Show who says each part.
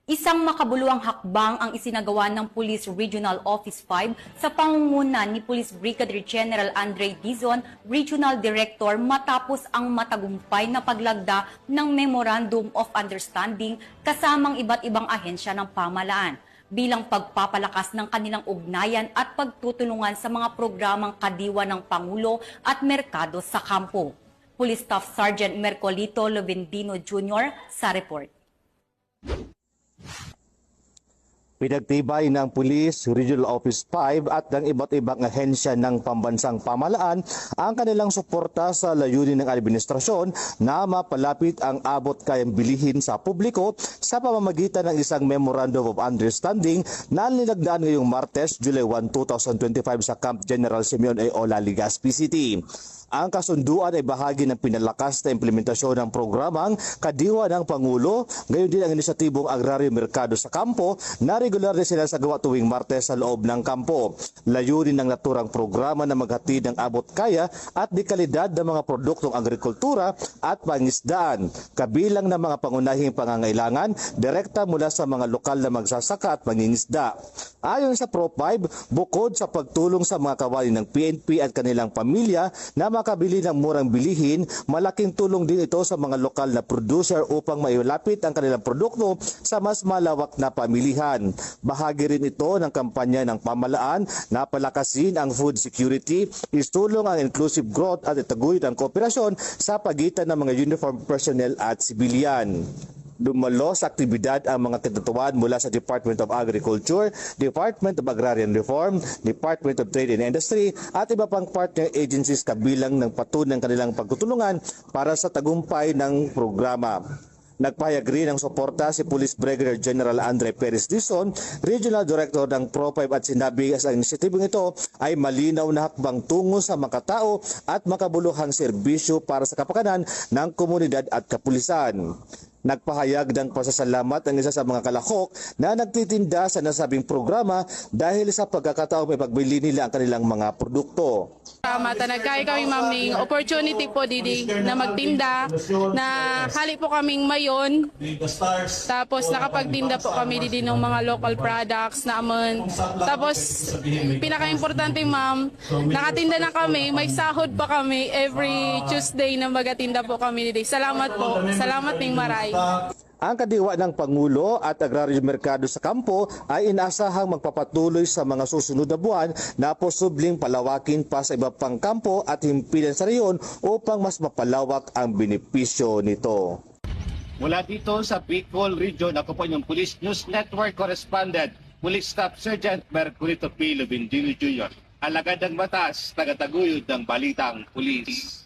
Speaker 1: Isang makabuluhang hakbang ang isinagawa ng Police Regional Office 5 sa pangunguna ni Police Brigadier General Andre Dizon, Regional Director, matapos ang matagumpay na paglagda ng Memorandum of Understanding kasamang iba't ibang ahensya ng pamahalaan bilang pagpapalakas ng kanilang ugnayan at pagtutulungan sa mga programang kadiwa ng Pangulo at merkado sa kampo. Police Staff Sergeant Mercolito Lovendino Jr. sa report.
Speaker 2: Pinagtibay ng Police Regional Office 5 at ng iba't ibang ahensya ng pambansang pamahalaan ang kanilang suporta sa layunin ng administrasyon na mapalapit ang abot kayang bilihin sa publiko sa pamamagitan ng isang Memorandum of Understanding na nilagdaan ngayong Martes, July 1, 2025 sa Camp General Simeon A. Ola, Legazpi City. Ang kasunduan ay bahagi ng pinalakas na implementasyon ng programang Kadiwa ng Pangulo, gayon din ang inisyatibong Agraryo Merkado sa Kampo na regular din sila sa gawa tuwing Martes sa loob ng kampo. Layunin ng naturang programa na maghatid ng abot kaya at dekalidad ng mga produktong agrikultura at pangisdaan, kabilang ng mga pangunahing pangangailangan direkta mula sa mga lokal na magsasaka at mangingisda. Ayon sa Pro5, bukod sa pagtulong sa mga kawani ng PNP at kanilang pamilya na makabili ng murang bilihin, malaking tulong din ito sa mga lokal na producer upang mailapit ang kanilang produkto sa mas malawak na pamilihan. Bahagi rin ito ng kampanya ng pamahalaan na palakasin ang food security, istulong ang inclusive growth at itaguyod ang kooperasyon sa pagitan ng mga uniformed personnel at sibilyan. Dumalo sa aktibidad ang mga kinatutuan mula sa Department of Agriculture, Department of Agrarian Reform, Department of Trade and Industry at iba pang partner agencies kabilang ng patunay ng kanilang pagtutulungan para sa tagumpay ng programa. Nagpahayag rin ng suporta si Police Brigadier General Andre Perez Dizon, Regional Director ng Pro5 at sinabi sa inisyatibong ito ay malinaw na hakbang tungo sa makatao at makabuluhang serbisyo para sa kapakanan ng komunidad at kapulisan. Nagpahayag ng pasasalamat ang isa sa mga kalahok na nagtitinda sa nasabing programa dahil sa pagkakataong may pagbili nila ang kanilang mga produkto.
Speaker 3: Nagkaya kami ma'am ng opportunity po didi na magtinda, na hali po kaming mayon, tapos nakapagtinda po kami didi ng mga local products naman. Tapos pinaka-importante ma'am, nakatinda na kami, may sahod pa kami every Tuesday na magatinda po kami didi. Salamat po, salamat ng maray.
Speaker 2: Ang kadiwa ng Pangulo at Agraryo Merkado sa Kampo ay inaasahang magpapatuloy sa mga susunod na buwan na posibleng palawakin pa sa iba pang kampo at himpilan sa reyon upang mas mapalawak ang benepisyo nito.
Speaker 4: Mula dito sa Bicol Region, ako po yung Police News Network Correspondent, Police Staff Sergeant Mercolito P. Lovendino Jr. Alagad ng batas, tagataguyod ng balitang pulis.